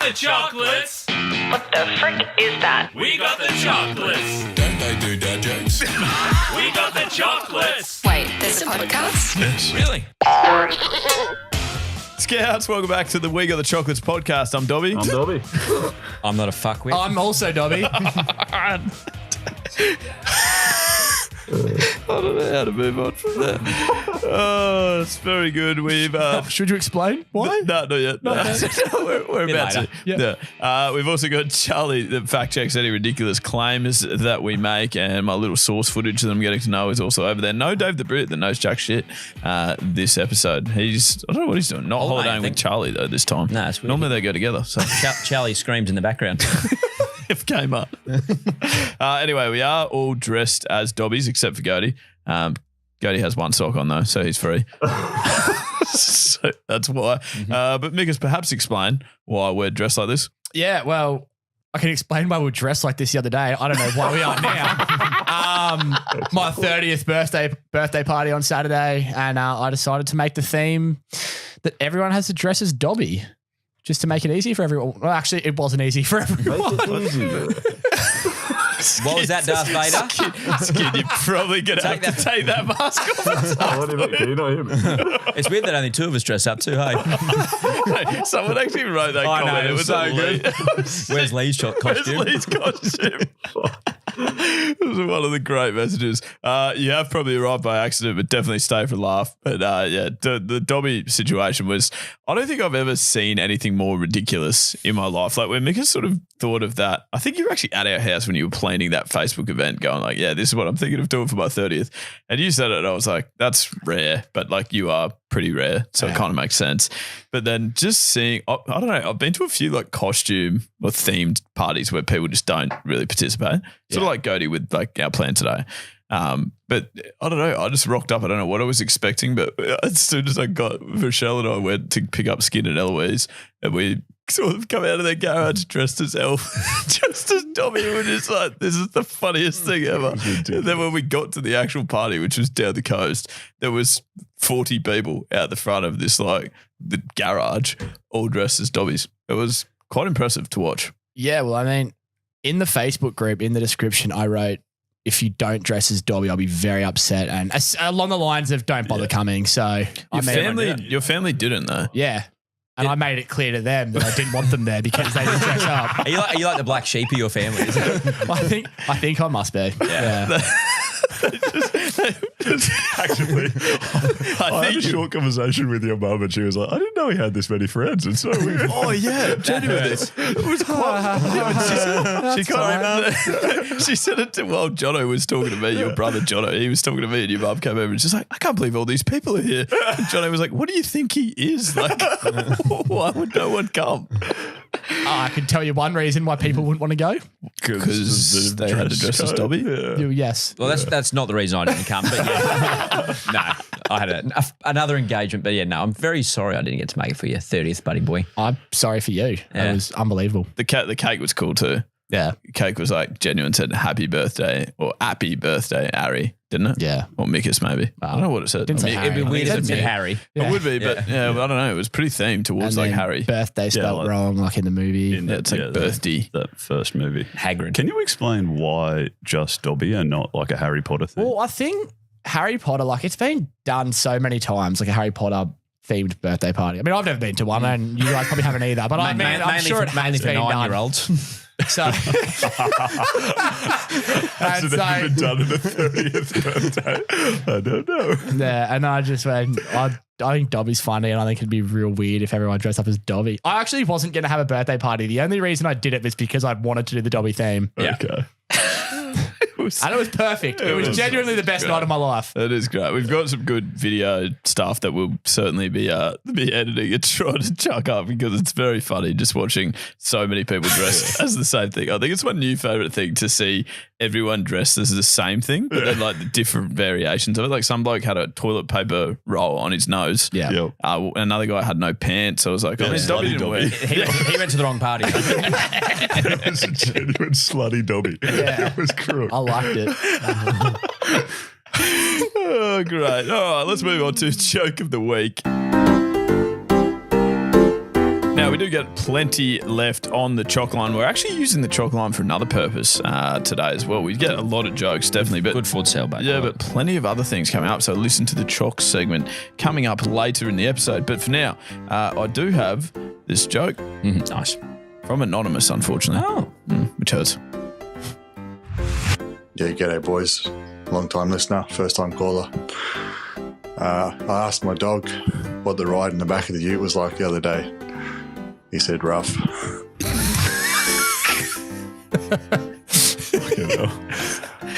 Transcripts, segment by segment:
the chocolates. What the frick is that? We got the chocolates. Don't they do dad jokes? We got the chocolates. Wait, there's a podcast? Yes. Really? Scouts, welcome back to the We Got the Chocolates podcast. I'm Dobby. I'm Dobby. I'm not a fuckwit. I'm also Dobby. I don't know how to move on from that. Oh, it's very good. We've Should you explain why? no, not yet. No. we're about later. to. Yeah. We've also got Charlie that fact checks any ridiculous claims that we make, and my little source footage that I'm getting to know is also over there. No Dave the Brit that knows jack shit. This episode, I don't know what he's doing. Not Holiday, I holidaying with think. Charlie though this time. No, it's weird. Normally they go together. So. Charlie screams in the background. If came up. Anyway, we are all dressed as Dobbies except for Gode. Gode has one sock on though, so he's free. So that's why. But Mickus, perhaps explain why we're dressed like this. Yeah, well, I can explain why we were dressed like this the other day. I don't know why we are now. My 30th birthday party on Saturday, and I decided to make the theme that everyone has to dress as Dobby. Just to make it easy for everyone. Well, actually, it wasn't easy for everyone. Make it easy, man. What was that, Darth Vader? Skid, you're probably going to have to take that mask off. What do you mean? Can you not hear me? It's weird that only two of us dress up too, hey? Someone actually wrote that I comment. know, it was so Leigh. good. Where's Leigh's costume? Where's Leigh's costume? It was one of the great messages. You have probably arrived by accident, but definitely stay for a laugh. But the Dobby situation was, I don't think I've ever seen anything more ridiculous in my life. Like when Mickus sort of thought of that, I think you were actually at our house when you were planning that Facebook event going like, yeah, this is what I'm thinking of doing for my 30th. And you said it and I was like, that's rare, but like you are pretty rare. So it kind of makes sense. But then just seeing, I don't know, I've been to a few like costume or themed parties where people just don't really participate. Sort of like Gode with like our plan today. But I don't know, I just rocked up. I don't know what I was expecting, but as soon as I got, Michelle and I went to pick up Skin and Eloise and we sort of come out of their garage dressed as Elf, just as Dobby. We're just like, this is the funniest thing ever. And then when we got to the actual party, which was down the coast, there was 40 people out the front of this, like the garage, all dressed as Dobbies. It was quite impressive to watch. Yeah, well, I mean, in the Facebook group, in the description, I wrote, if you don't dress as Dobby, I'll be very upset. And along the lines of don't bother coming. So Your family didn't though. Yeah. And I made it clear to them that I didn't want them there because they didn't dress up. Are you like the black sheep of your family, isn't it? I think I must be. Yeah. Actually, I had a short conversation with your mum and she was like, I didn't know he had this many friends. It's so weird. Oh yeah, genuinely. It was quite. She said it to while Jono was talking to me, your brother Jono. He was talking to me, and your mum came over and she's like, I can't believe all these people are here. And Jono was like, what do you think he is? Like, why would no one come? I can tell you one reason why people wouldn't want to go. Because they had to dress as Dobby. Yeah. Yes. Well, that's not the reason I didn't come, but yeah. No, I had another engagement, but yeah, no, I'm very sorry I didn't get to make it for your 30th, buddy boy. I'm sorry for you. That was unbelievable. The cake was cool too. Yeah. The cake was like genuine, said happy birthday or happy birthday, Harry, didn't it? Yeah. Or Mickus maybe. I don't know what it said. Didn't say It'd be Harry. weird if it It said said Harry. It would be, but I don't know. It was pretty themed towards And like then Harry. Birthday spelled like- wrong, like in the movie. Yeah, it's like birthday. That first movie. Hagrid. Can you explain why just Dobby and not like a Harry Potter thing? Well, I think Harry Potter, like it's been done so many times, like a Harry Potter themed birthday party. I mean, I've never been to one and you guys probably haven't either, but I'm sure it has been done. 9-year-olds. So, Has it ever been done in the 30th birthday? I don't know. yeah, and I just went, I think Dobby's funny and I think it'd be real weird if everyone dressed up as Dobby. I actually wasn't going to have a birthday party. The only reason I did it was because I wanted to do the Dobby theme. Yeah. Okay. And it was perfect. It was genuinely the best night of my life. It is great. We've got some good video stuff that we'll certainly be editing and trying to chuck up because it's very funny just watching so many people dressed as the same thing. I think it's my new favourite thing to see everyone dressed as the same thing, but then like the different variations of it. Like some bloke had a toilet paper roll on his nose. Yeah. Yep. Another guy had no pants. So I was like, I mean, Dobby didn't wear. He went to the wrong party. It was a genuine slutty Dobby. Yeah. It was cruel. I liked it. Oh, great. All right, let's move on to joke of the week. Now, Now, we do get plenty left on the Choc line. We're actually using the Choc line for another purpose today as well. We get a lot of jokes, definitely. But Good food sale, baby. yeah, but plenty of other things coming up. So listen to the Chocs segment coming up later in the episode. But for now, I do have this joke Nice. from Anonymous, unfortunately. Oh. Which hurts. Yeah, g'day boys. Long time listener, first time caller. I asked my dog what the ride in the back of the ute was like the other day. He said rough.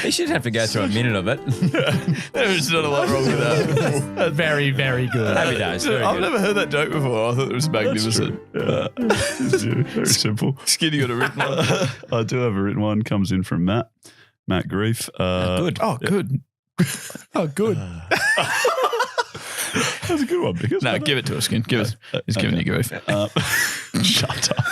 You should have to go through a minute of it. There is not a lot wrong with that. Very, very good. Happy days. Very I've good. never heard that joke before. I thought it was magnificent. Very simple. Skinny got a written one. I do have a written one. Comes in from Matt Grief. Good. Oh, good. Oh, good. That's a good one. Because No, give it to us, Skin. Give us. He's giving you grief. Shut up.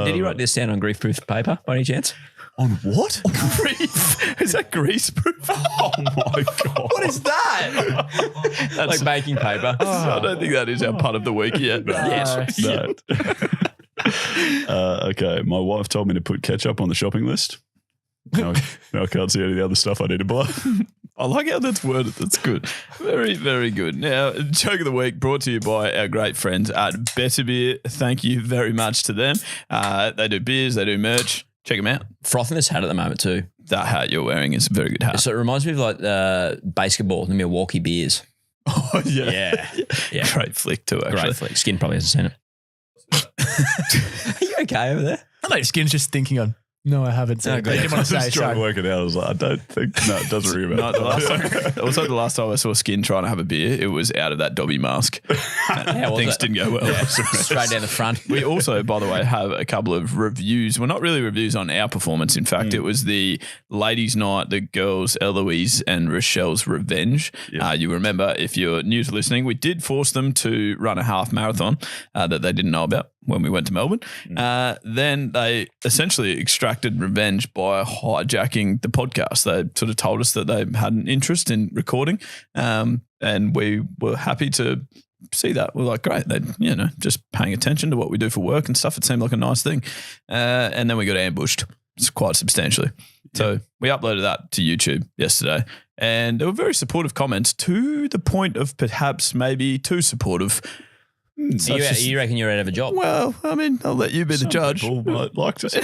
Did he write this down on grief-proof paper by any chance? On what? Grief? Is that grease proof? Oh my god! What is that? Like baking paper. I don't think that is our punt of the week yet. Yes. No. Okay, my wife told me to put ketchup on the shopping list. Now I can't see any of the other stuff I need to buy. I like how that's worded. That's good. Very, very good. Now, joke of the week brought to you by our great friends at Better Beer. Thank you very much to them. They do beers, they do merch. Check them out. Frothing this hat at the moment too. That hat you're wearing is a very good hat. So it reminds me of like basketball, the Milwaukee Bears. Oh, Yeah. Yeah. Great flick too, actually. Great flick. Skin probably hasn't seen it. Are you okay over there? I know Skin's just thinking on. No, I haven't seen it. good. I didn't I want was to say just trying to so. work it out. I was like, I don't think. No, it doesn't ring a No, bell. the last time, also, the last time I saw Skin trying to have a beer, it was out of that Dobby mask. How was Things it? didn't go well. Yeah. Straight down the front. We also, by the way, have a couple of reviews. Well, not really reviews on our performance. In fact, it was the ladies' night, the girls, Eloise and Rochelle's revenge. You remember, if you're new to listening, we did force them to run a half marathon that they didn't know about when we went to Melbourne. Then they essentially extracted revenge by hijacking the podcast. They sort of told us that they had an interest in recording, and we were happy to see that. We're like, great, they just paying attention to what we do for work and stuff. It seemed like a nice thing. And then we got ambushed quite substantially. So we uploaded that to YouTube yesterday, and there were very supportive comments to the point of perhaps maybe too supportive. You reckon you're out of a job? Well, I mean, I'll let you be the judge. People might like to see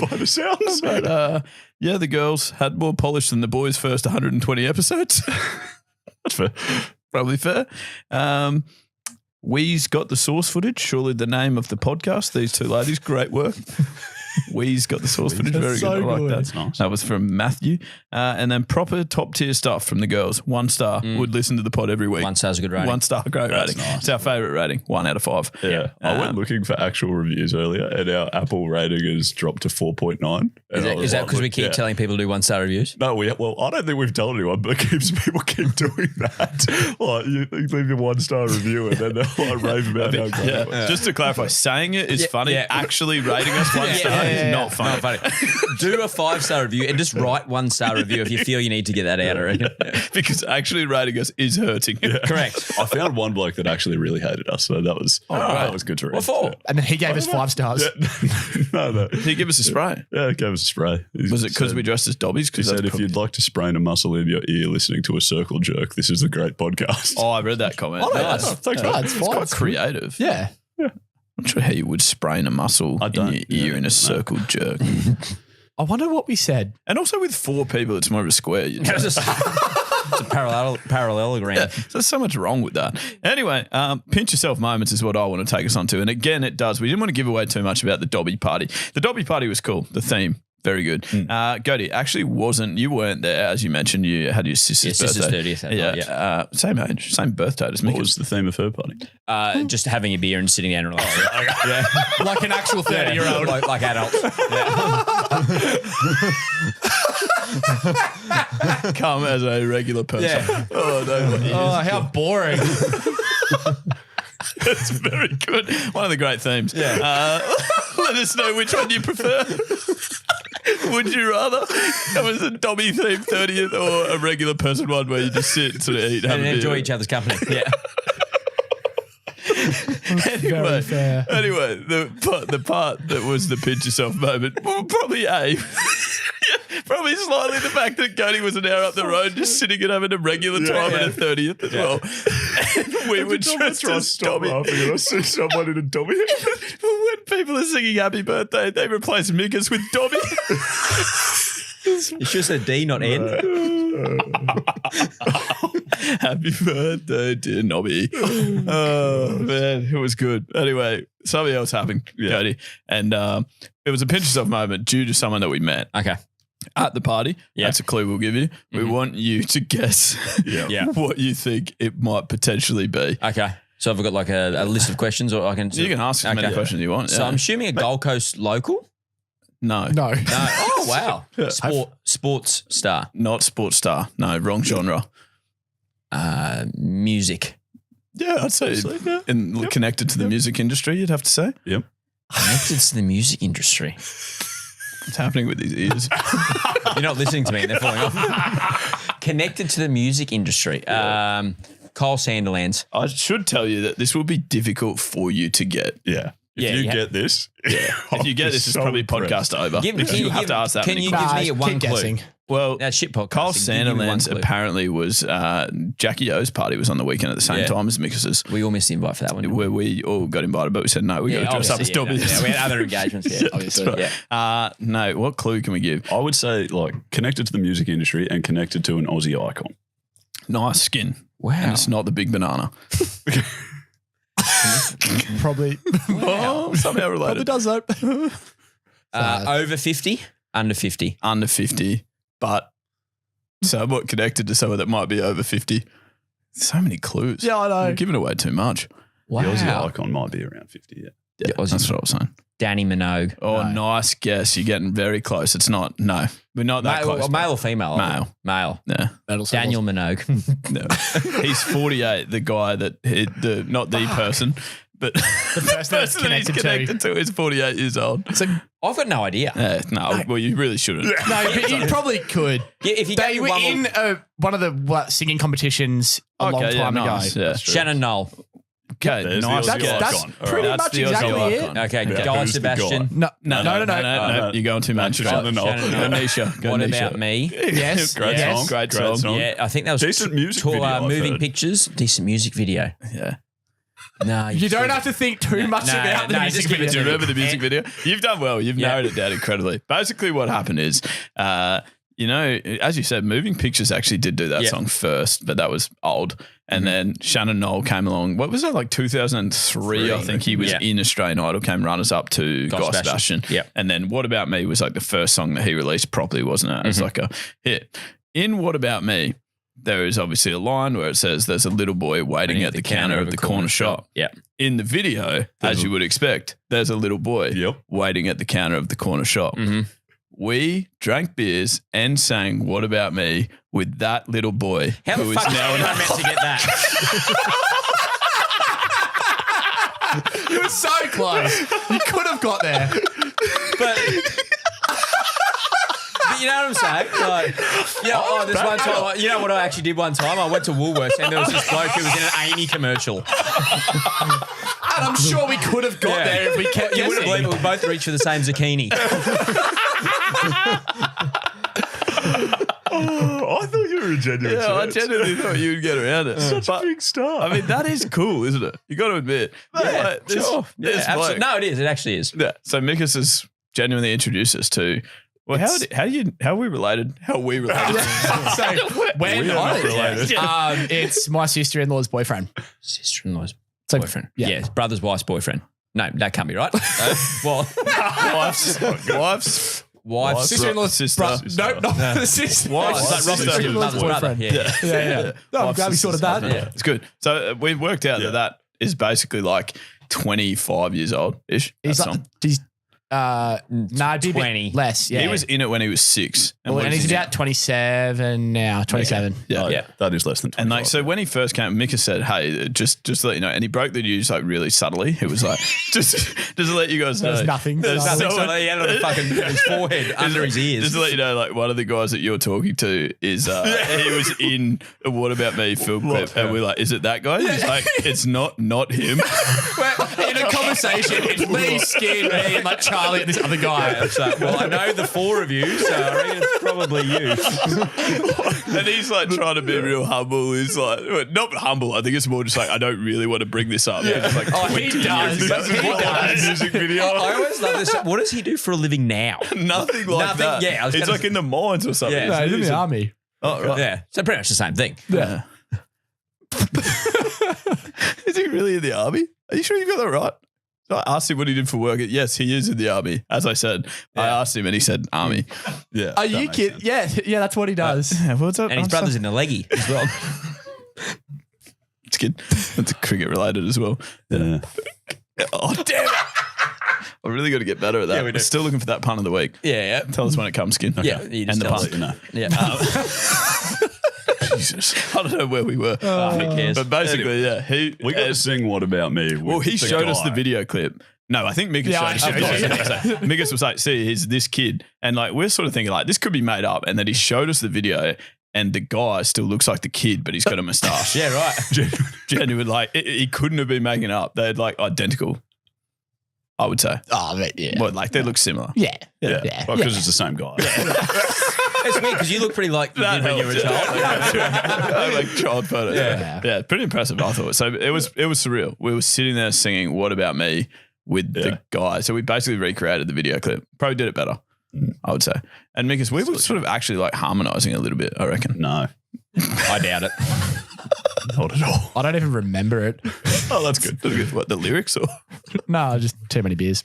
by the sounds. But the girls had more polish than the boys' first 120 episodes. That's fair. Probably fair. We's got the source footage, surely the name of the podcast. These two ladies, great work. We's got the source footage. Very so good. I like good. that. That's nice. That was from Matthew. And then proper top tier stuff from the girls. 1 star. Would listen to the pod every week. 1 star's a good rating. 1 star, great That's rating. nice. It's our favourite rating. 1 out of 5. Yeah. I went looking for actual reviews earlier, and our Apple rating has dropped to 4.9. Is that because we keep telling people to do 1-star reviews? No, I don't think we've told anyone, but people keep doing that. Like, you leave your 1-star review and then they'll like rave about how great it was. Yeah. Just to clarify, saying it is funny. yeah. Actually rating us 1 star is not funny. Not funny. Do a 5-star review and just write 1-star review if you feel you need to get that out, I reckon. Because actually rating us is hurting. Correct. I found one bloke that actually really hated us, so that was that was good to read. What for? And then he gave us 5 stars. No. Did he give us a spray? Yeah, gave us a spray. Was it because we dressed as dobbies? He said, if you'd like to sprain a muscle in your ear listening to a circle jerk, this is a great podcast. Oh, I read that comment. Oh, no, Nice. that's- thanks, no, mate. it's It's fine. quite creative. Yeah. I'm not sure how you would sprain a muscle in don't. your ear in a circle jerk. I wonder what we said. And also with 4 people, it's more of a square. It's a parallelogram. Yeah, so there's so much wrong with that. Anyway, pinch yourself moments is what I want to take us on to. And again, it does. We didn't want to give away too much about the Dobby party. The Dobby party was cool. The theme, very good. Gode, actually you weren't there, as you mentioned. You had your sister's Your birthday. sister's 30th. Yeah, same age, same birthday as What Mickus. was the theme of her party? Just having a beer and sitting down and relaxing. Yeah. Like an actual 30-year-old. Like adults. Yeah. Come as a regular person. Yeah. Oh, no. Oh, how boring. That's very good. One of the great themes. Yeah. Let us know which one you prefer. Would you rather have a Dobby themed 30th or a regular person one where you just sit, sort of eat, have And a beer? enjoy each other's company. Yeah. Very fair. Anyway, the part that was the pinch yourself moment, well, probably probably slightly the fact that Gode was an hour up the road just sitting and having a regular time at a 30th as well. And we were dressed as Stop Dobby. laughing and I see someone in a Dobby. When people are singing happy birthday, they replace Mickus with Dobby. It's just a D, not N. Happy birthday, dear Nobby. Oh, man, it was good. Anyway, something else happened, Gode. And it was a pinch yourself moment due to someone that we met Okay. at the party. That's a clue we'll give you. We want you to guess what you think it might potentially be. Okay. So have I got like a list of questions, or I can? You can ask as many questions you want. So I'm assuming a Gold Coast local. No. No. No. Oh wow. Sports star. Not sports star. No, wrong genre. Music. Yeah, I'd say connected to the music industry, you'd have to say. Yep. Connected to the music industry. What's happening with these ears? You're not listening to me, and they're falling off. Connected to the music industry. Kyle Sandilands. I should tell you that this will be difficult for you to get. Yeah. If you get this, If you get this, it's probably podcast over. Can have to ask that Can many you questions. give me one keep clue? guessing. Well, That shit podcast. Kyle Give me one Sandilands clue. apparently was Jackie O's party was on the weekend at the same time as Mickus's. We all missed the invite for that one. Where we all got invited, but we said no, we got to dress up as Dobby. Yeah, we had other engagements. Yeah, obviously. Yeah. No, what clue can we give? I would say like connected to the music industry and connected to an Aussie icon. Nice skin. Wow. And it's not the big banana. Probably. Oh, somehow Probably related. does though. Over 50, under 50. Under 50, but somewhat connected to someone that might be over 50. So many clues. Yeah, I know. You're giving away too much. Wow. The Aussie icon might be around 50, yeah. Yeah, Aussie. that's what I was saying. Danny Minogue. Oh, nice guess. You're getting very close. It's not. No, we're not that close. Male or female? Male. Male. Yeah. Daniel Minogue. No. He's 48. The guy that not the person, but the person that's that he's connected connected to is 48 years old. So, I've got no idea. No, well, you really shouldn't. no, but you probably could. Yeah, if you They gave were me one in one of the singing competitions a long time nice. ago. Yeah. Shannon Knoll. Okay, There's nice the Aussie guess. That's icon. pretty That's much the Aussie exactly it. icon. Okay, Yeah. Guy Who's the Sebastian. No. You're going too much. Shannon Knoll. Go What Nisha. about me? Yes. Great yes. song. Great song. Yeah, I think that was Decent music video, I've moving heard. pictures, decent music video. Yeah. No, You don't have to think too much about the music just give it video. Do you remember the music video? You've done well. You've narrowed it down incredibly. Basically, what happened is, as you said, Moving Pictures actually did do that song first, but that was old. And then Shannon Knoll came along. What was that, like 2003? I think he was in Australian Idol, came runners up to Guy Sebastian. Yep. And then What About Me was like the first song that he released properly, wasn't it? It was like a hit. In What About Me, there is obviously a line where it says there's a little boy waiting at the counter of the corner shop. Yeah. In the video, as you would expect, there's a little boy waiting at the counter of the corner shop. We drank beers and sang What About Me with that little boy How the who fuck is now am I meant to get that? You were so close. You could have got there. But you know what I'm saying? Like, this one time, you know what I actually did one time? I went to Woolworths and there was this bloke who was in an Amy commercial. And I'm sure we could have got there if we kept You wouldn't believe it. We both reached for the same zucchini. I thought you were a genuine I chance. genuinely thought you'd get around it. Such a big star. I mean, that is cool, isn't it? You got to admit. Like, this- Sure. this Yeah, absolutely. bloke- No, it is. It actually is. Yeah. So Mickus has genuinely introduced us to. Well, how are we related? How are we related? So when We are not related. it's my sister-in-law's boyfriend. Sister-in-law's So, boyfriend. Yeah. Yeah, brother's wife's boyfriend. No, that can't be right. Well, Wife's Sister-in-law's sister. Nope, not the sister. Wife's like Rob's sister-in-law's mother's brother. boyfriend. Yeah. Yeah. No, I'm glad we sorted that. Yeah. It's good. So we've worked out that is basically like 25 years old ish. He's That like, song. he's No, it'd be a bit 20. less. Yeah, He was in it when he was 6. Well, what and is he's he about 27 now. 27. Yeah. Oh, that is less than 25. And like, so when he first came, Mickus said, "Hey, just to let you know," and he broke the news like really subtly. It was like, just to let you guys know, There's nothing. There's nothing. someone- So he had it on the fucking his forehead under his ears. Just to let you know, like one of the guys that you're talking to is he was in a What About Me film clip, and we're like, "Is it that guy?" He's like, "It's not him." In a conversation, it's Leigh, Skin, me, and like Charlie and this other guy. So, well, I know the 4 of you, so I reckon it's probably you. And he's like trying to be real humble. He's like, well, not humble. I think it's more just like, I don't really want to bring this up. It's like He 20 does. years ago. He does. Music video. I always love this. What does he do for a living now? Nothing like Nothing, that. yeah, I was it's gonna like in the mines or something. Yeah. No, he's in the army. Oh, right. Yeah, so pretty much the same thing. Yeah. Is he really in the army? Are you sure you got that right? So I asked him what he did for work. Yes, he is in the army. As I said, I asked him and he said army. Yeah. Are you kidding? Yeah, that's what he does. Yeah, what's up? And his brother's in the leggy as well. It's good. It's cricket related as well. Yeah. Oh, damn it. I really got to get better at that. Yeah, we do. We're still looking for that pun of the week. Yeah, Tell us when it comes, Skin. yeah. You just And the tell pun. us. You know. Yeah. Jesus. I don't know where we were. Who cares? But basically, yeah. We got to sing What About Me. With Well, he the showed us guy. the video clip. No, I think Mickus Yeah, showed us. Mickus was like, see, he's this kid. And like, we're sort of thinking like, this could be made up. And then he showed us the video and the guy still looks like the kid, but he's got a moustache. Yeah, right. Genuine, like, he couldn't have been making it up. They're like identical, I would say. Oh, but yeah. Well, like, they look similar. Yeah. Yeah. Yeah. Well, because it's the same guy. It's weird because you look pretty like you did when you were a child. Like child photos. Yeah, pretty impressive, I thought. So it was surreal. We were sitting there singing What About Me with the guy. So we basically recreated the video clip. Probably did it better, I would say. And Mickus, we were sort of actually like harmonizing a little bit, I reckon. No. I doubt it. Not at all. I don't even remember it. Oh, that's good. That's good. What, the lyrics or? No, just too many beers.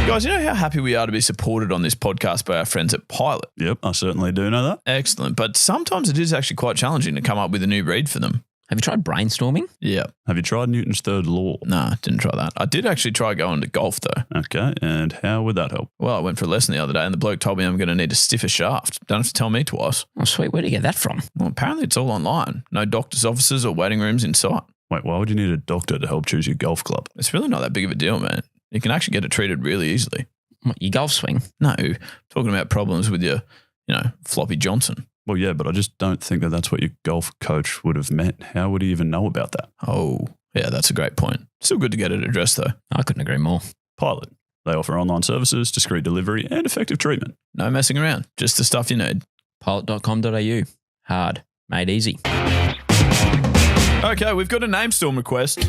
Guys, you know how happy we are to be supported on this podcast by our friends at Pilot? Yep, I certainly do know that. Excellent. But sometimes it is actually quite challenging to come up with a new read for them. Have you tried brainstorming? Yeah. Have you tried Newton's third law? No, didn't try that. I did actually try going to golf though. Okay, and how would that help? Well, I went for a lesson the other day and the bloke told me I'm going to need a stiffer shaft. Don't have to tell me twice. Oh, sweet. Where did you get that from? Well, apparently it's all online. No doctor's offices or waiting rooms in sight. Wait, why would you need a doctor to help choose your golf club? It's really not that big of a deal, man. You can actually get it treated really easily. What, your golf swing? No, talking about problems with your, floppy Johnson. Well, yeah, but I just don't think that that's what your golf coach would have meant. How would he even know about that? Oh, yeah, that's a great point. Still good to get it addressed though. I couldn't agree more. Pilot. They offer online services, discreet delivery, and effective treatment. No messing around. Just the stuff you need. Pilot.com.au. Hard. Made easy. Okay, we've got a Namestorm request.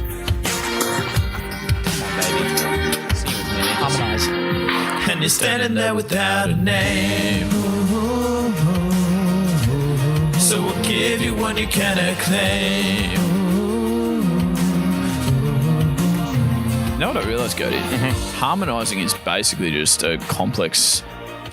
Harmonise. And you're standing there without a name. So we'll give you one you cannot claim. You know what I realised, Gode? Harmonising is basically just a complex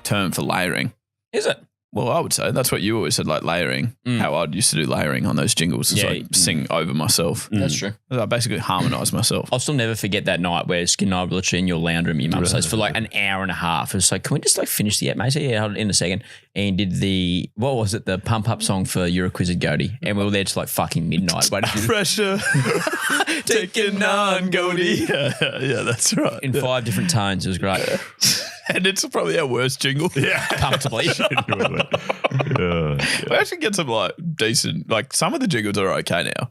term for layering. Is it? Well, I would say that's what you always said, like layering. How I used to do layering on those jingles. It's Yeah, like sing over myself. That's true. I basically harmonise myself. I'll still never forget that night where Skin and I were literally in your lounge room, your mum's place, for like an hour and a half. It was like, can we just like finish the app, mate? So, yeah, hold it in a second. And did the, what was it? The pump up song for You're a Quizzed Gode. And we were there till like fucking midnight. Waiting for Pressure. Taking on, Gode. Yeah, that's right. in 5 different tones. It was great. And it's probably our worst jingle. Yeah. Comfortably. We actually get some like decent, like some of the jingles are okay now.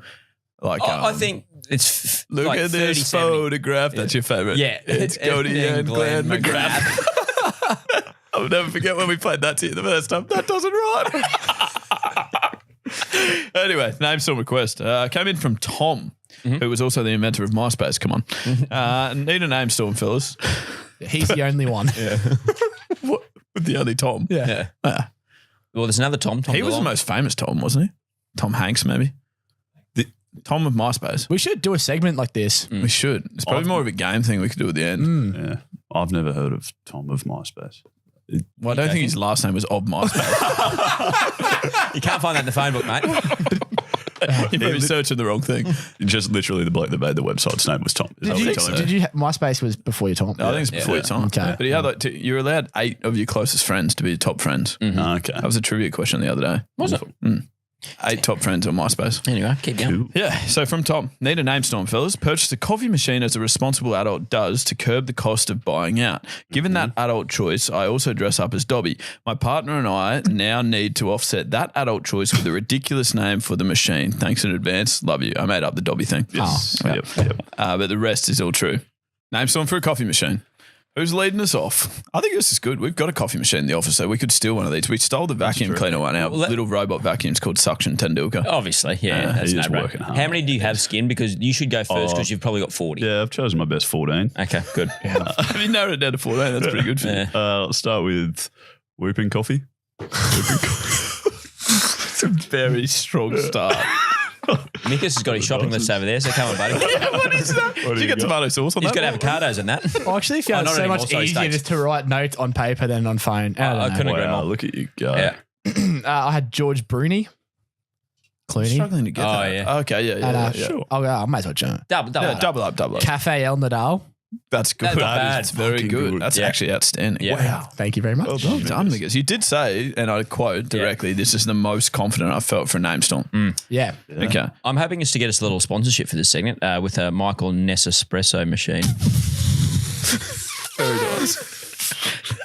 Like, I think it's look like at this 30, 70. photograph. That's your favorite. Yeah. It's Gode and Glenn McGrath. I'll never forget when we played that to you the first time. That doesn't rhyme. Anyway, Namestorm request came in from Tom, who was also the inventor of MySpace. Come on. Need a Namestorm, fellas. He's the only one. What? The only Tom. Yeah. Yeah. Well, there's another Tom. He was the DeLong. most famous Tom, wasn't he? Tom Hanks, maybe. The Tom of MySpace. We should do a segment like this. We should. It's probably more of a game thing we could do at the end. Yeah. I've never heard of Tom of MySpace. Well, I don't think his last name was of MySpace. You can't find that in the phone book, mate. You're probably searching the wrong thing. Just literally the bloke that made the website's name was Tom. Is that what you're telling me? Did you? MySpace was before your time. I think it's before your time. Okay. But you had you're allowed 8 of your closest friends to be your top friends. Okay. That was a trivia question the other day. Was it? 8 top friends on MySpace. Anyway, keep going. Yeah. So from Tom, need a Namestorm, fellas. Purchase a coffee machine as a responsible adult does to curb the cost of buying out. Given that adult choice, I also dress up as Dobby. My partner and I now need to offset that adult choice with a ridiculous name for the machine. Thanks in advance. Love you. I made up the Dobby thing. Yes. Oh, Yep. but the rest is all true. Namestorm for a coffee machine. Who's leading us off? I think this is good. We've got a coffee machine in the office, so we could steal one of these. We stole the vacuum cleaner one. Our little robot vacuum's called Suction Tendulka. Obviously, yeah. That's he is no-brainer. working hard. How many do you have, Skin? Because you should go first because you've probably got 40. Yeah, I've chosen my best 14. Okay, good. Have you narrowed it down to 14? That's pretty good for you. Let's start with Whooping Coffee. It's a very strong start. Mickus has got his shopping list over there, so come on, buddy. What is that? Did you get tomato sauce on He's that? got avocados and that. I actually found it not so anymore, much sorry, easier States. just to write notes on paper than on phone. I couldn't agree Wow, more. look at you go. Yeah. I had George Clooney. Struggling to get Oh, that. yeah. Okay, yeah. And, Sure. I might as well join. Double. Yeah, double up. Cafe El Nadal. That's good. That's not bad. That's very Fucking good. good. That's Yeah. actually outstanding. Yeah. Wow. Thank you very much. Well done, Done, Mickus. You did say, and I quote directly, this is the most confident I've felt for a Namestorm. Yeah. Okay. I'm hoping it's to get us a little sponsorship for this segment with a Michael Nespresso machine. Very nice.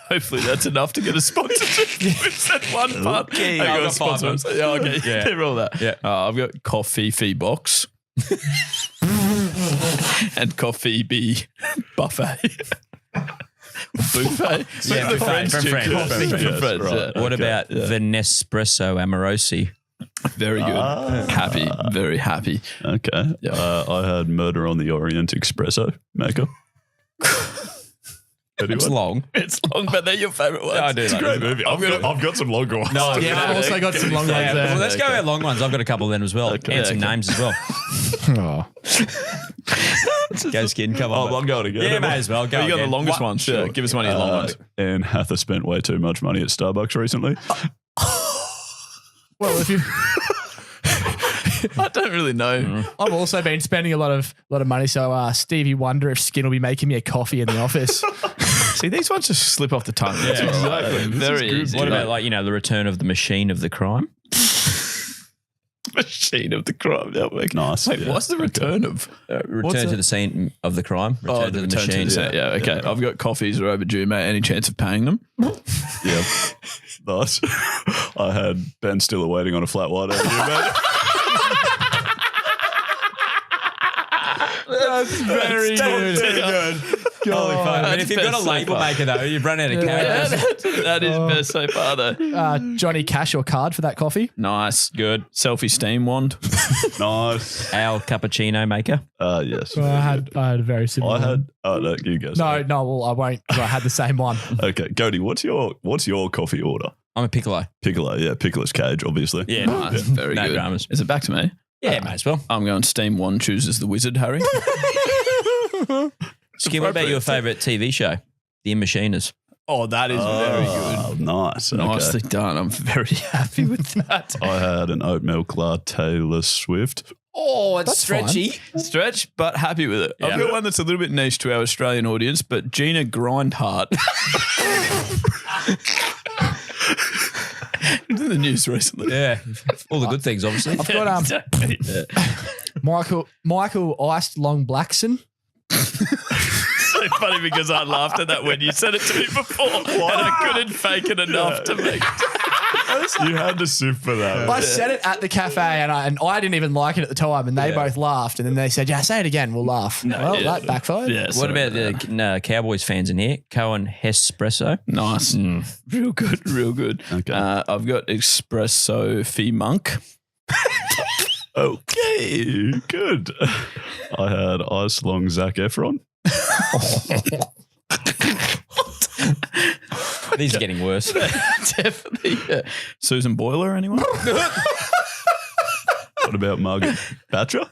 Hopefully that's enough to get a sponsorship. We've said one part. Okay, I've I've got got 5 sponsors. Yeah, okay. Yeah. Yeah. Roll that. Yeah. I've got Coffee Fee Box. And Coffee Bee Buffet. Buffet. Yeah, The buffet. French From chick. French. Coffee From from French, French. right. Yeah. What about the Nespresso Amorosi? Very good. Happy. Very happy. Okay. Yeah. I had Murder on the Orient Espresso maker. It's long. It's long, but they're your favourite ones. Yeah, I do It's a like great it. movie. I've got some longer ones. No, Yeah, I've also got some long ones Yeah, there. well, let's go our long ones. I've got a couple then as well. And some names as well. Oh. Go, Skin. Come on. Oh, I'm going again. Yeah, may as well. Go You got the again. longest What? ones. Sure. Give us one of your long ones. Anne Hathor spent way too much money at Starbucks recently. Well, if you, I don't really know. I've also been spending a lot of money. So, Stevie Wonder if Skin will be making me a coffee in the office. See, these ones just slip off the tongue. That's exactly. Very easy. What about the return of the machine of the crime? machine of the crime? That make Nice. Wait, Yeah. what's the return of? Return to the scene of the crime. Return to the machine. Yeah, okay. I've got coffees are overdue, mate. Any chance of paying them? Yeah. Nice. I had Ben Stiller waiting on a flat white over you, mate. That's very good. Holy fuck. I mean, That's if you've got best a so label far. maker, though, you've run out of characters. That is best so far, though. Johnny Cash or card for that coffee? Nice. Good. Selfie steam wand. Nice. Our cappuccino maker. Yes. I had a very similar. I had. Oh, no, you guys. No, well, I won't. 'Cause I had the same one. Okay, Gode, what's your coffee order? I'm a piccolo. Piccolo, yeah, Piccolo's Cage, obviously. Yeah, Nice. Very no good. dramas. Is it back to me? Yeah, may as well. I'm going steam wand chooses the wizard, Harry. Skin, what about your favourite TV show? The Machiners. Oh, that is very good. Oh, nice. Okay. Nicely done. I'm very happy with that. I had an oat milk latte Taylor Swift. Oh, it's That's stretchy. Stretch, but happy with it. I've Yeah. got one that's a little bit niche to our Australian audience, but Gina Grindheart. It's in the news recently. Yeah. All the good things, obviously. I've got Michael Iced Long Blackson. So funny because I laughed at that when you said it to me before, and I couldn't fake it enough to make. You had to sift for that. I said it at the cafe and I didn't even like it at the time, and they both laughed, and then they said, "Yeah, say it again, we'll laugh." That backfired. Yeah, What sorry about the Cowboys fans in here? Cohen Hespresso. Nice, real good, real good. Okay. I've got espresso fee monk. Okay, good. I had ice long Zac Efron. These are getting worse. Definitely. Yeah. Susan Boiler, anyone? What about Margaret Thatcher?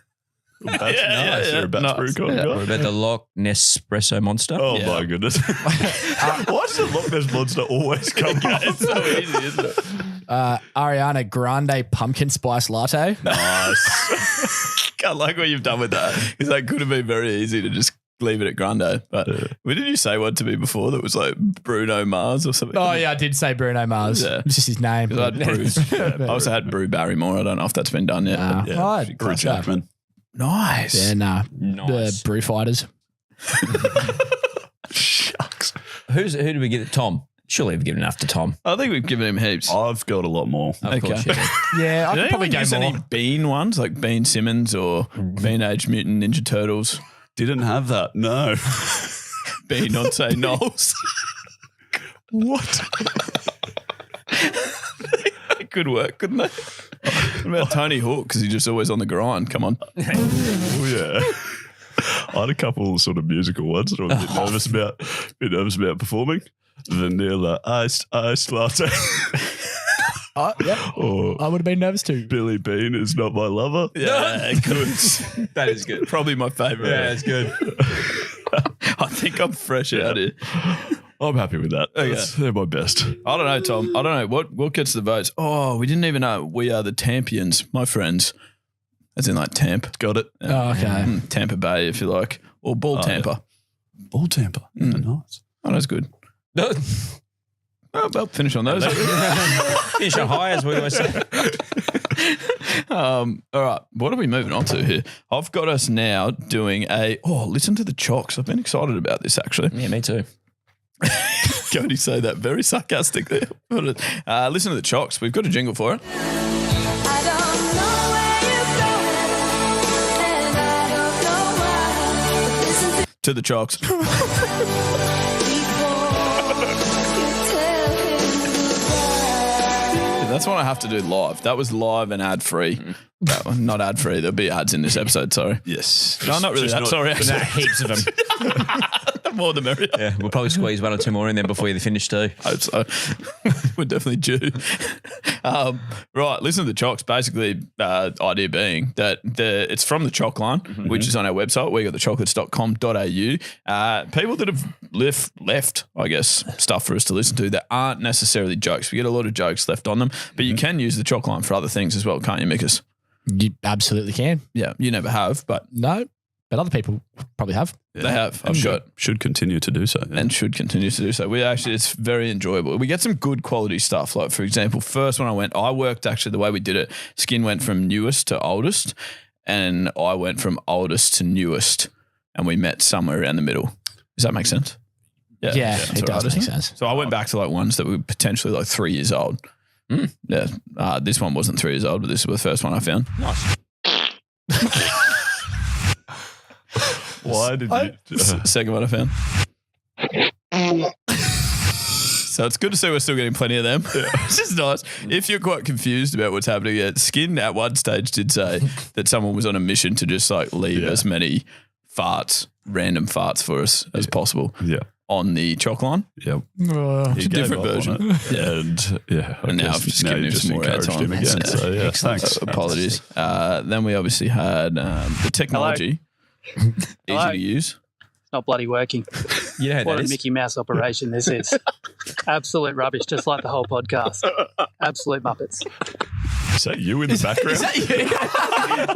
You're a Bats Brew kind of What guy. about the Loch Nespresso Monster? Oh Yeah. my goodness. Why does the Loch Ness Monster always come up? It's so easy, isn't it? Ariana Grande pumpkin spice latte. Nice. I like what you've done with that. Because that could have been very easy to just leave it at Grande. But what did you say one to me before that was like Bruno Mars or something? Oh, yeah, I did say Bruno Mars. Yeah. It's just his name. 'Cause I had I also had Brew Barrymore. I don't know if that's been done yet. Nah. but Oh, I'd Brew class that. Jackman. Nice. Yeah, nah. Nice. The brew fighters. Shucks. Who did we give it? Tom. Surely we've given enough to Tom. I think we've given him heaps. I've got a lot more. Of course you did. Yeah, I Did could probably anyone go use more. any Bean ones like Bean Simmons or Bean Age Mutant Ninja Turtles? Didn't have that. No. Beyonce Knowles. What? They could work, couldn't they? What about Tony Hawk? Because he's just always on the grind. Come on. Oh, yeah. I had a couple sort of musical ones that I was a bit nervous about performing. Vanilla iced latte. Yeah, Or I would have been nervous too. Billy Bean is not my lover. Yeah, good. That is good. Probably my favourite. Yeah, it's good. I think I'm fresh out here. I'm happy with that. They're my best. I don't know, Tom. I don't know. What gets the votes? Oh, we didn't even know. We are the Tampions, my friends. As in like Tamp. Got it. Oh, okay. Tampa Bay, if you like. Or Ball Tampa. Ball tamper. Nice. Oh, that's good. Well, finish on those. Finish your high, as we always say. All right. What are we moving on to here? I've got us now doing listen to the Chocs. I've been excited about this actually. Yeah, me too. Cody say that very sarcastic there. Listen to the Chocs. We've got a jingle for it. I don't know where you're going, and I don't know why. But listen To the Chocs. before you tell him goodbye. That's one I have to do live. That was live and ad free. Not ad free. There'll be ads in this episode. Sorry. Yes. No, not really. Sorry. Nah, heaps of them. More the merrier. Yeah, we'll probably squeeze one or two more in there before you finish too. Hope so. We're definitely due. Right, listen to the Chocs. Basically, idea being that it's from the Choc line, which is on our website. We got thechocolates.com.au. People that have left, I guess, stuff for us to listen to that aren't necessarily jokes. We get a lot of jokes left on them, but you can use the Choc line for other things as well, can't you, Mickus? You absolutely can. Yeah, you never have, but No, but other people probably have. they have. And should continue to do so. Yeah. And should continue to do so. It's very enjoyable. We get some good quality stuff. Like, for example, first when I worked actually the way we did it, Skin went from newest to oldest, and I went from oldest to newest, and we met somewhere around the middle. Does that make sense? Yeah, that's it all does right, make isn't it? sense. So I went back to like ones that were potentially like 3 years old. Yeah. This one wasn't 3 years old, but this was the first one I found. Nice. Why did you? Second one I found. So it's good to see we're still getting plenty of them. This is nice. If you're quite confused about what's happening, Skin at one stage did say that someone was on a mission to just like leave as many random farts for us as possible on the Choc line. Yep. It's a different version. And now I've just given him some more encouraged airtime. him again. So yeah, thanks. Apologies. Then we obviously had the technology easy Hello. to use. It's not bloody working. You know how What that a is? Mickey Mouse operation this is. Absolute rubbish, just like the whole podcast. Absolute muppets. Is that you in the background?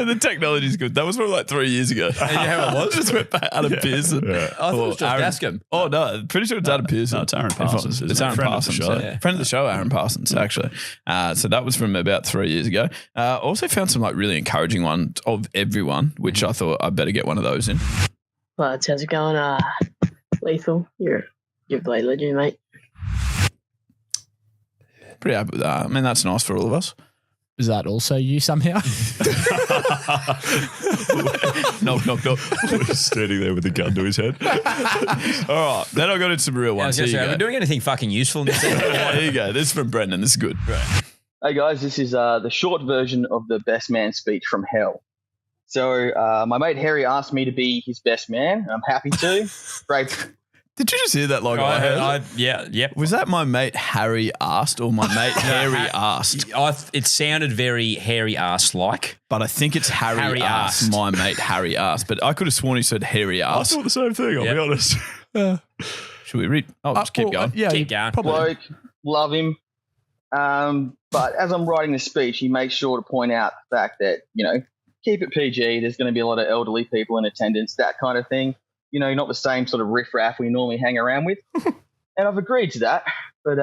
The technology's good. That was from like 3 years ago. how it was? Just went back Adam Pearson. I thought it was just Aaron- Askham. Oh no, pretty sure it's Adam Pearson. No, it's Aaron Parsons, isn't It's it? Aaron Friend of the Parsons. show. Yeah. Friend of the show, Aaron Parsons, actually. So that was from about 3 years ago. Also found some like really encouraging ones of everyone, which I thought I'd better get one of those in. Lads, how's it going? Lethal, you're a Blade legend, mate. Pretty happy with that. I mean, that's nice for all of us. Is that also you somehow? Knock, knock, knock. Standing there with a gun to his head. All right, then I got into some real I ones. was going to say, Here are we you go. doing anything fucking useful in this? Here you go. This is from Brendan. This is good. Hey guys, this is the short version of the best man speech from hell. So my mate Harry asked me to be his best man, and I'm happy to. Great. Did you just hear that like I heard? Yep. Was that my mate Harry asked or my mate Harry asked? It sounded very hairy ass like. But I think it's Harry Harry asked. asked. My mate Harry asked. But I could have sworn he said Harry I asked. thought the same thing, I'll be honest. Should we read? Oh, just keep going. Yeah, Keep going. Probably. Bloke, love him. But as I'm writing the speech, he makes sure to point out the fact that, keep it PG. There's going to be a lot of elderly people in attendance, that kind of thing. Not the same sort of riffraff we normally hang around with. And I've agreed to that. But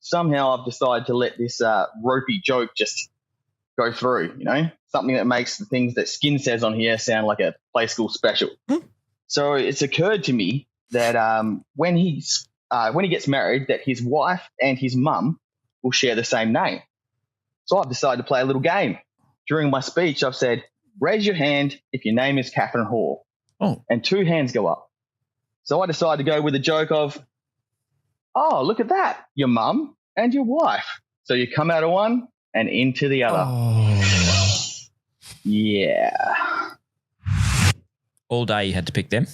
somehow I've decided to let this ropey joke just go through, something that makes the things that Skin says on here sound like a play school special. So it's occurred to me that when he gets married, that his wife and his mum will share the same name. So I've decided to play a little game. During my speech, I've said, raise your hand if your name is Catherine Hall. Oh. And 2 hands go up. So I decided to go with a joke of, oh, look at that, your mum and your wife. So you come out of one and into the other. Oh. Yeah. All day you had to pick them.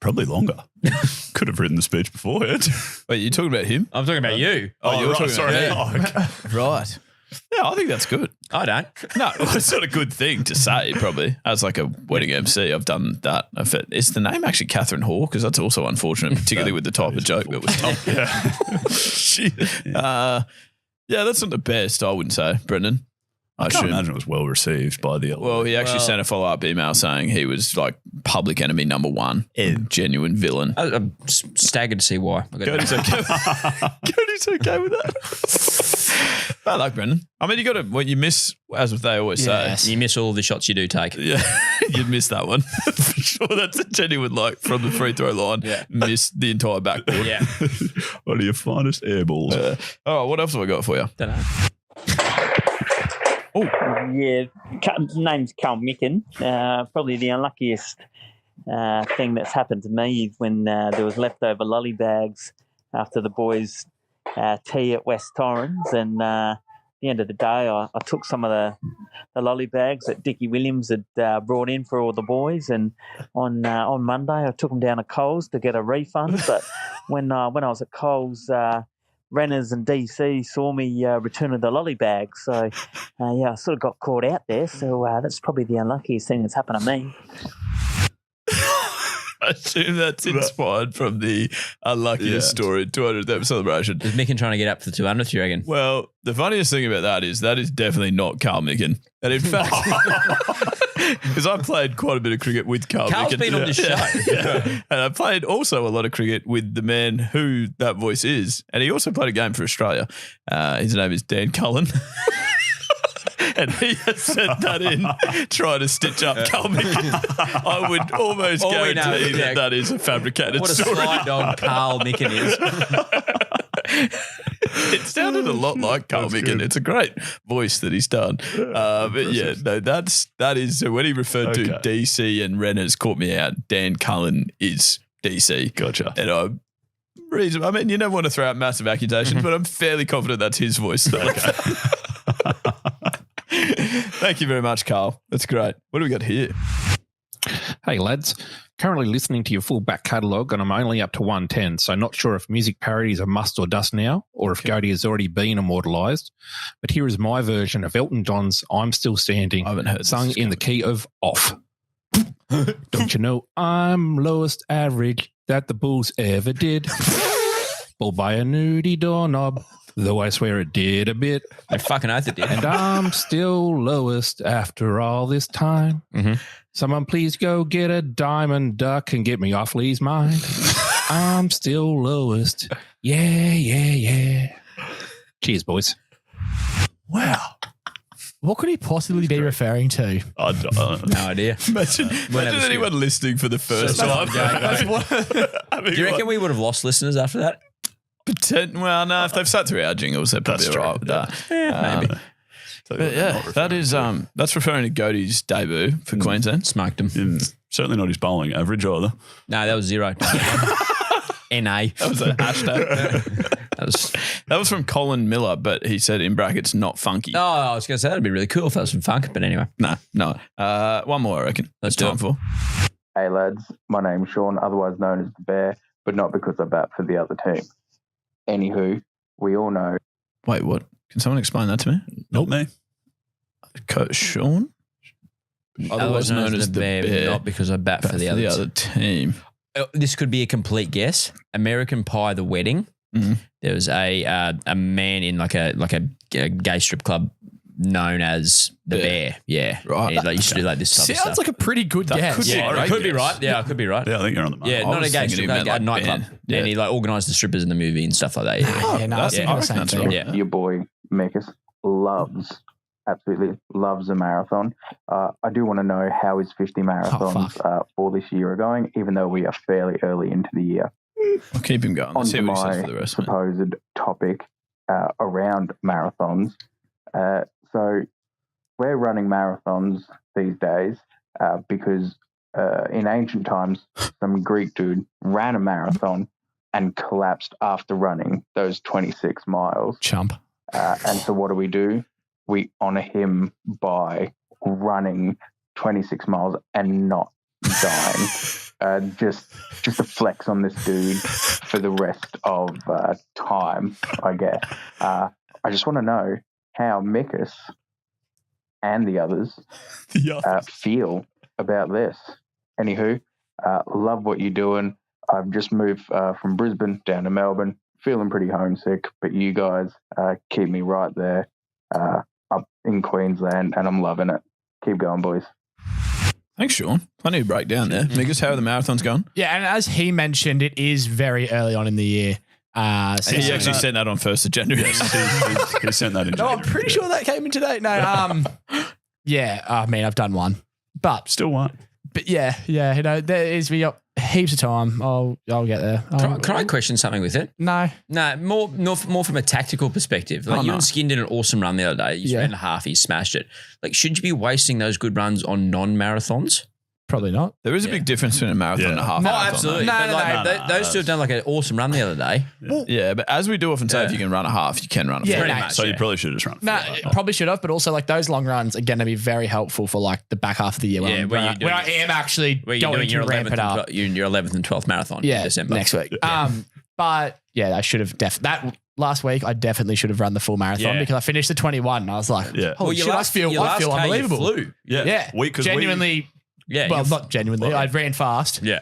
Probably longer. Could have written the speech beforehand. Wait, you're talking about him? I'm talking about you. Oh, you're right, talking sorry. about him. Oh, okay. Right. Yeah, I think that's good. I don't. No, it's not a good thing to say, probably. As like a wedding MC, I've done that. Is the name actually Catherine Hall? Because that's also unfortunate, particularly with the type of joke that was told. Yeah, that's not the best, I wouldn't say, Brendan. I can't imagine it was well received by the Well, he actually sent a follow-up email saying he was like public enemy number 1, genuine villain. I'm staggered to see why. Cody's okay. Cody's okay with that. Bad luck, Brendan. I mean, you got to, what you miss, as they always say. You miss all the shots you do take. Yeah, you'd miss that one. For sure, that's a genuine, like, from the free throw line, miss the entire backboard. Yeah. One of your finest air balls. All right, what else have I got for you? Don't know. Yeah, name's Carl Micken. Probably the unluckiest thing that's happened to me is when there was leftover lolly bags after the boys' tea at West Torrens, and at the end of the day, I took some of the lolly bags that Dickie Williams had brought in for all the boys, and on Monday I took them down to Coles to get a refund. But when I was at Coles, Renners and DC saw me returning the lolly bag. So, I sort of got caught out there. So that's probably the unluckiest thing that's happened to me. I assume that's inspired from the unluckiest story, 200th episode celebration. Is Micken trying to get up to the 200th, you reckon? Well, the funniest thing about that is definitely not Carl Micken. And in fact, because I've played quite a bit of cricket with Carl Carl's Micken. been on this show. Yeah. And I played also a lot of cricket with the man who that voice is. And he also played a game for Australia. His name is Dan Cullen. And he has sent that in, trying to stitch up Carl Micken. I would almost guarantee that is a fabricated story. What a sly dog Carl Micken is. It sounded a lot like Carl Micken. Good. It's a great voice that he's done. But yeah, no, that is so when he referred to DC and Renners caught me out. Dan Cullen is DC. Gotcha. And I mean, you never want to throw out massive accusations, but I'm fairly confident that's his voice. Thank you very much, Carl. That's great. What do we got here? Hey, lads. Currently listening to your full back catalogue, and I'm only up to 110, so not sure if music parodies are must or dust now, or if Gode has already been immortalised. But here is my version of Elton John's I'm Still Standing, sung in the key of off. Don't you know I'm lowest average that the Bulls ever did? Pulled by a nudie doorknob, though I swear it did a bit. I fucking oath it did. And I'm still lowest after all this time. Mm-hmm. Someone please go get a diamond duck and get me off Lee's mind. I'm still lowest. Yeah. Cheers, boys. Wow. What could he possibly be referring to? No idea. Imagine anyone listening for the first time. Do you reckon we would have lost listeners after that? Well, no, if they've sat through our jingles, they're probably all right with that. Yeah, maybe. But yeah, that's referring to Gode's debut for Queensland. Smoked him. Certainly not his bowling average either. No, that was 0. NA. That was a hashtag. That was from Colin Miller, but he said in brackets, not funky. Oh, I was going to say that'd be really cool if that was some funk, but anyway. No. One more, I reckon. Let's do it. Hey lads, my name's Sean, otherwise known as the Bear, but not because I bat for the other team. Anywho, we all know. Wait, what? Can someone explain that to me? Not me. Sean? Otherwise known as the Bear, not because I bat for the other team. This could be a complete guess. American Pie, the wedding. Mm-hmm. There was a man in like a gay strip club known as the Bear. Yeah. Right. Yeah, they used to do like this type of Sounds stuff. like a pretty good guess. I could be right. Yeah, I could be right. Yeah, I think you're on the money. Yeah, I not a was gay thinking strip he club, meant a like nightclub. band. Yeah. And he like organised the strippers in the movie and stuff like that. Yeah. Oh, yeah, no, I was thinking the same thing. Yeah. Your boy Mickus absolutely loves a marathon. I do want to know how his 50 marathons for this year are going, even though we are fairly early into the year. I'll keep him going. Let's see Onto what he says my for the rest of it. supposed topic around marathons. So we're running marathons these days because in ancient times, some Greek dude ran a marathon and collapsed after running those 26 miles. Chump. And so what do? We honor him by running 26 miles and not dying. Just a flex on this dude for the rest of time, I guess. I just want to know how Mickus and the others feel about this. Anywho, love what you're doing. I've just moved from Brisbane down to Melbourne, feeling pretty homesick, but you guys keep me right there up in Queensland, and I'm loving it. Keep going, boys. Thanks, Sean. Plenty of breakdown there. Mickus, how are the marathons going? Yeah, and as he mentioned, it is very early on in the year. So he actually sent that on 1st of January. He sent that in No, I'm pretty sure that came in today. No, yeah, I mean, I've done one, but still one. But yeah, you know, we got heaps of time. I'll get there. Can I question something with it? No, more from a tactical perspective. Like you and Skin did an awesome run the other day. You ran a half, you smashed it. Like, should you be wasting those good runs on non-marathons? Probably not. There is a big difference between a marathon and a half marathon. Absolutely. No. Those two have done like an awesome run the other day. Yeah, but as we do often say, if you can run a half, you can run a full. Pretty much. So you probably should have just run. No, probably should have, but also like those long runs are going to be very helpful for like the back half of the year when I am actually going to ramp it up. Your 11th and 12th marathon in December. Next week. But yeah, I should have that last week. I definitely should have run the full marathon because I finished the 21 and I was like, holy shit, I feel unbelievable. Flew. Yeah. Genuinely. Yeah, well, not genuinely. I ran fast. Yeah.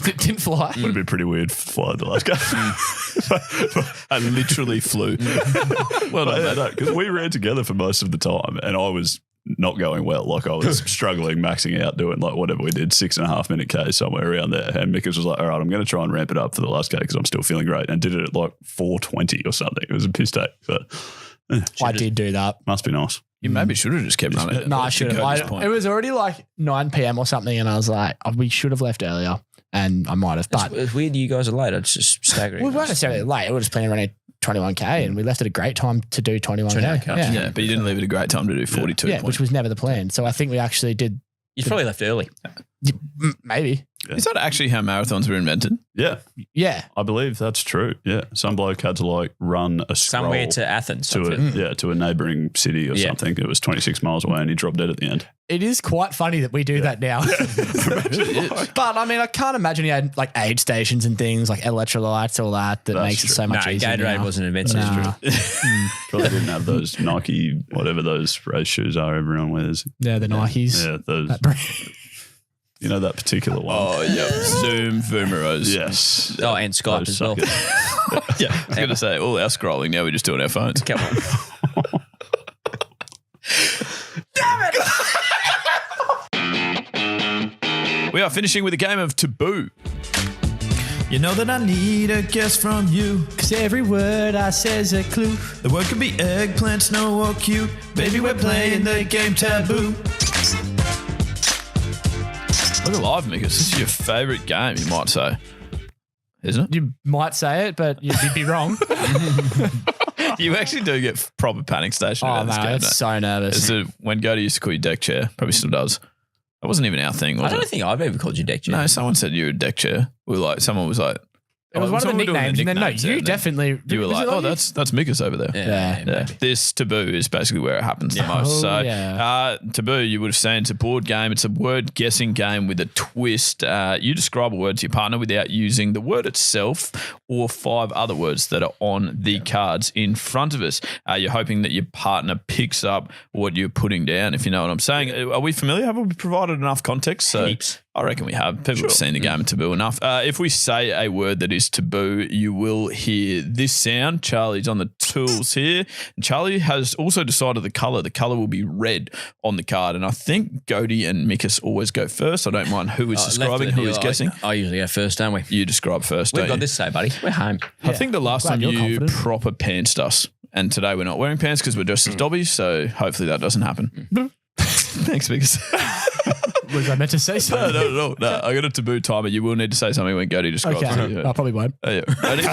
Didn't fly. Would have been pretty weird flying the last game. I literally flew. Well, because we ran together for most of the time, and I was not going well. Like I was struggling, maxing out, doing like whatever we did, 6.5 minute K somewhere around there. And Mickus was like, "All right, I'm going to try and ramp it up for the last K because I'm still feeling great," and did it at like 4:20 or something. It was a piss take, but I did do that. Must be nice. You maybe should have just kept running. No, I should have. It was already like 9 p.m. or something, and I was like, we should have left earlier, and I might have. But it's weird you guys are late. It's just staggering. We weren't necessarily late. We were just planning on running 21K, and we left at a great time to do 21K. Yeah, but you didn't leave at a great time to do 42. Yeah, which was never the plan. So I think we actually did. You probably left early. Maybe. Is that actually how marathons were invented? Yeah. Yeah. I believe that's true. Yeah. Some bloke had to like run a scroll somewhere to Athens. To a neighbouring city or something. It was 26 miles away and he dropped dead at the end. It is quite funny that we do that now. But I mean, I can't imagine he had like aid stations and things like electrolytes, all that makes it so much easier. Gatorade wasn't invented. Probably didn't have those Nike, whatever those race shoes are everyone wears. Yeah, the Nikes. Yeah, those. You know that particular one? Oh, yeah. Zoom Vumeros. Yes. Oh, and Skype as well. Yeah, I was going to say, all our scrolling now, we just do it on our phones. Come on. Damn it! We are finishing with a game of Taboo. You know that I need a guess from you, 'cause every word I say's a clue. The word could be eggplant, snow, or cute. Baby, we're playing the game Taboo. Look alive, Mickus. This is your favourite game, you might say. Isn't it? You might say it, but you'd be wrong. You actually do get proper panic station. Oh, about this no, game, it's don't so nervous. When Gode used to call you deck chair, probably still does. That wasn't even our thing, was I don't think I've ever called you deck chair. No, someone said you were a deck chair. Someone was like, it was one of the someone doing nicknames. And then, no, you definitely. You were like, that's Mickus over there. Yeah. This Taboo is basically where it happens the most. So, Taboo, you would have seen, it's a board game. It's a word guessing game with a twist. You describe a word to your partner without using the word itself or 5 other words that are on the cards in front of us. You're hoping that your partner picks up what you're putting down, if you know what I'm saying. Are we familiar? Have we provided enough context? So Heaps. I reckon we have. People have seen the game of Taboo enough. If we say a word that is is Taboo, you will hear this sound. Charlie's on the tools here. And Charlie has also decided the colour. The colour will be red on the card. And I think Gode and Mickus always go first. I don't mind who is describing, who is guessing. I usually go first, don't we? You describe first, We've don't got you? this to say, buddy. We're home. I think the last Glad time you're you confident. proper pantsed us. And today we're not wearing pants because we're dressed as dobbies. So hopefully that doesn't happen. Thanks, Mickus. Was I meant to say No, something? no. I got a Taboo timer. You will need to say something when Gode describes Okay, it. I probably won't. Oh, yeah. Ready?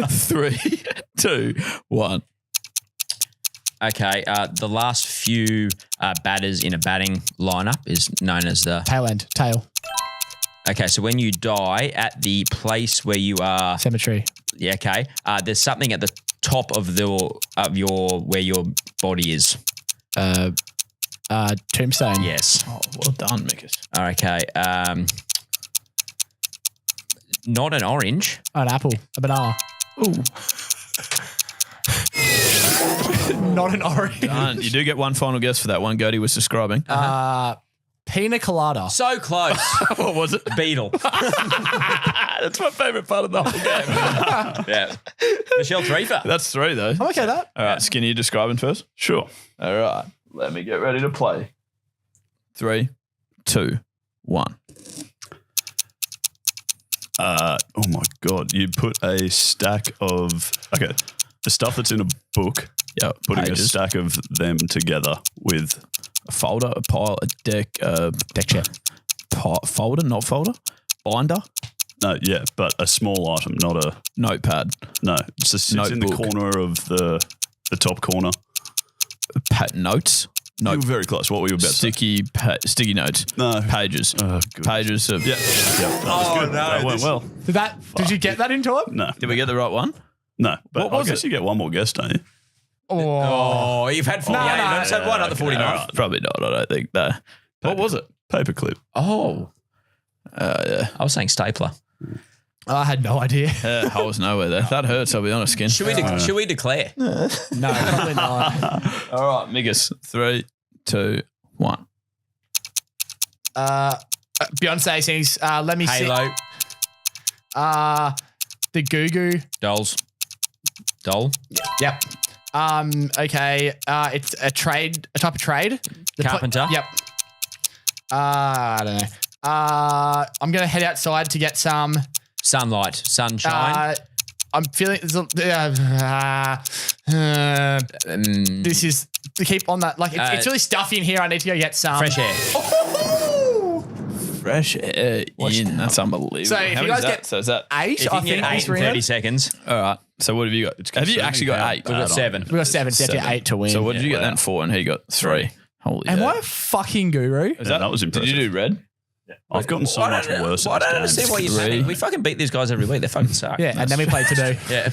3, 2, 1. Okay, the last few batters in a batting lineup is known as the Tail end. Tail. Okay, so when you die at the place where you are, Cemetery. yeah, okay. There's something at the top of your where your body is. Tombstone. Yes. Oh, well done, Mickus. Okay. Not an orange. An apple. A banana. Ooh. Not an orange. Done. You do get one final guess for that one Gode was describing. Pina colada. So close. What was it? Beetle. That's my favourite part of the whole game. Yeah. Michelle Triefer. That's 3 though. I'm okay with that. All right, Skinny, you describing first? Sure. All right, let me get ready to play. 3, 2, 1. Oh my God. You put a stack of, the stuff that's in a book, putting pages. a stack of them together with A folder, a pile, a deck, Deck chair. Folder, not folder, binder, no, yeah, but a small item, not a notepad, no. It just sits in the Notebook. corner of the top corner. notes. You were very close. What were you about to say? Sticky notes. No. Pages. Good. Pages of. Yeah. That was good. That went well. Did you get that into it? No. Did we get the right one? No. But What was I guess you get one more guess, don't you? Oh, you've had 48. No, So what other 49? Alright. Probably not. I don't think. No. What was it? Paperclip. Oh, Yeah. I was saying stapler. I had no idea. I was nowhere there. That hurts. I'll be honest, Skin. Should we declare? No, probably not. All right, Mickus. 3, 2, 1. Beyonce sings. Let me see. Halo. The Goo Goo. Dolls. Doll. Yep. Okay. It's a type of trade. Carpenter. Yep. I don't know. I'm gonna head outside to get some Sunlight. Sunshine. I'm feeling. This is to keep on that. Like it's really stuffy in here. I need to go get some fresh air. Fresh air in. That's unbelievable. So if How you many guys is that? get So is that 8, If you I can think get 8 this in 30 round. seconds. all right. So what have you got? Have you actually got 8? We've got 7. We got 7. So you have to get 8 to win. So what did you get then? 4, and he got 3. Holy. Am yeah. I a fucking guru? Is That was impressive. Did you do red? I've gotten so much worse I at don't this understand game. why you're saying it. We fucking beat these guys every week. They fucking suck. Yeah, and then we play Taboo. Yeah.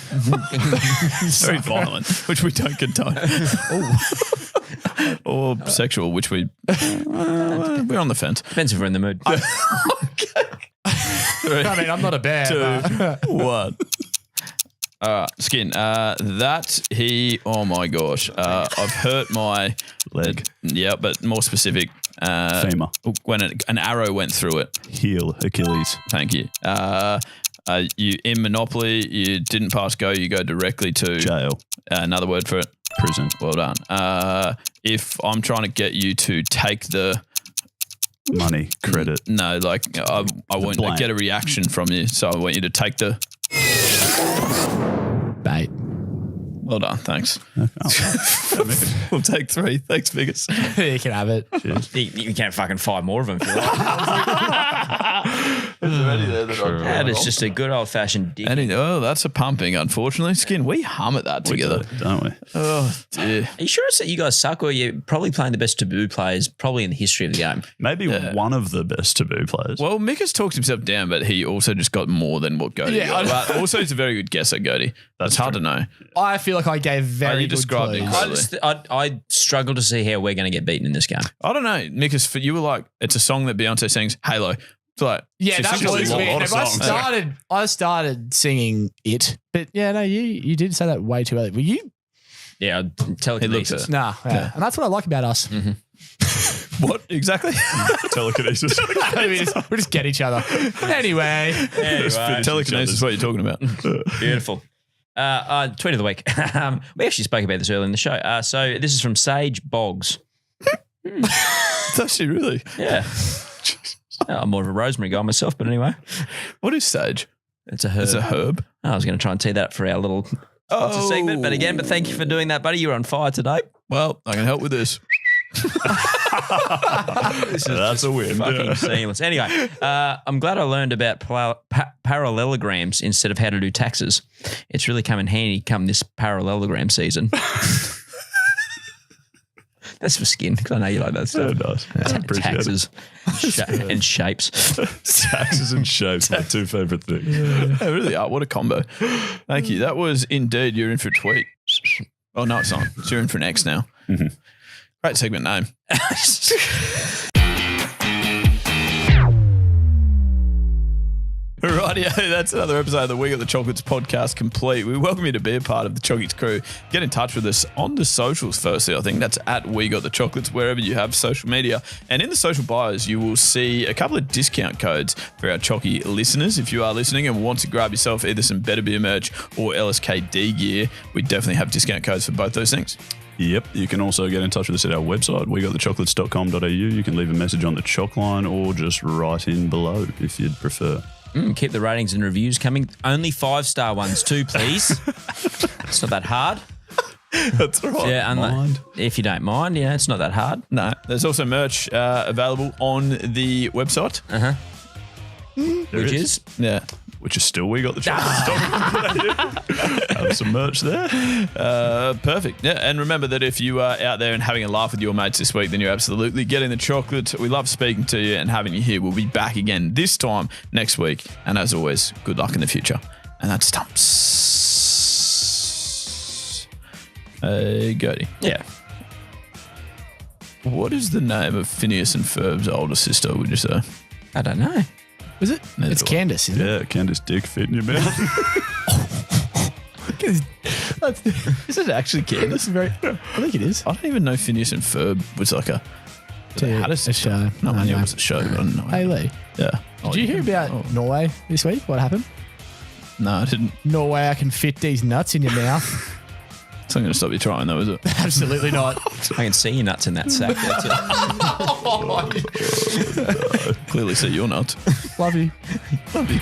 Very violent, which we don't condone. Or sexual, which we're on the fence. Depends if we're in the mood. 3, I mean, I'm not a bear. 2, 1. Skin. Oh my gosh. I've hurt my Leg. Yeah, but more specific. Femur. When an arrow went through it. Heel. Achilles. Thank you. You in Monopoly, you didn't pass go. You go directly to Jail. Another word for it. Prison. Well done. If I'm trying to get you to take the Money. Credit. no, like I want to blank. get a reaction from you, so I want you to take the Bait. Well done, thanks. We'll take 3. Thanks, Mickus. You can have it. You can't fucking 5 more of them if you like. That is just a good old fashioned dick. That's a pumping, unfortunately. Skin, we hum at that together. Don't we? Oh, dear. Are you sure it's that you guys suck, or you're probably playing the best Taboo players probably in the history of the game? Maybe one of the best Taboo players. Well, Mickus talked himself down, but he also just got more than what Gode got. But also, he's a very good guesser, Gode. That's hard to know. I feel like I gave very you good described it clues. I struggle to see how we're going to get beaten in this game. I don't know, Mickus, for you were like, it's a song that Beyonce sings, Halo. It's like, Yeah, she that sings was a lot weird. of I songs. started singing it, but yeah, no, you did say that way too early. Were you? Yeah, telekinesis. Nah, yeah. And that's what I like about us. What exactly? Telekinesis. we just get each other. Anyway. Telekinesis is what you're talking about. Beautiful. Tweet of the week. We actually spoke about this earlier in the show. So this is from Sage Boggs. It's actually really. Yeah. I'm more of a rosemary guy myself, but anyway. What is sage? It's a herb. It's a herb. I was going to try and tee that up for our little sponsor segment, but thank you for doing that, buddy. You're on fire today. Well, I can help with this. That's a win. Fucking seamless. Anyway, I'm glad I learned about parallelograms instead of how to do taxes. It's really come in handy come this parallelogram season. That's for skin, because I know you like that stuff. Yeah, it does. Taxes and shapes. Taxes and shapes, my two favourite things. They really are. What a combo. Thank you. That was indeed You're In For a Tweet. Oh, no, it's not. It's You're In For an X now. Mm-hmm. Great segment name. Rightio, that's another episode of the We Got the Chocolates podcast complete. We welcome you to be a part of the Chockies crew. Get in touch with us on the socials firstly. I think that's at We Got the Chocolates, wherever you have social media. And in the social bios, you will see a couple of discount codes for our Chocky listeners. If you are listening and want to grab yourself either some Better Beer merch or LSKD gear, we definitely have discount codes for both those things. Yep. You can also get in touch with us at our website, wegotthechocolates.com.au. You can leave a message on the Choc line or just write in below if you'd prefer. Keep the ratings and reviews coming. Only 5-star ones too, please. It's not that hard. That's right. Yeah, if you don't mind, it's not that hard. No. There's also merch available on the website. Which is? Yeah. Which is still We Got the Chocolates. Have some merch there. Perfect. Yeah, and remember that if you are out there and having a laugh with your mates this week, then you're absolutely getting the chocolate. We love speaking to you and having you here. We'll be back again this time next week. And as always, good luck in the future. And that's Stumps. Gode. Yeah. What is the name of Phineas and Ferb's older sister, would you say? I don't know. Is it? It's Candace, isn't it? Yeah, Candace dick fit in your mouth. Is it actually Candace? I think it is. I don't even know Phineas and Ferb was like a show. No, I knew it was a show, but I don't know. Hey, Leigh. Yeah. Did you hear about Norway this week? What happened? No, I didn't. Norway, I can fit these nuts in your mouth. It's not going to stop you trying, though, is it? Absolutely not. I can see your nuts in that sack. That's it. Clearly see your nuts. Love you. Love you.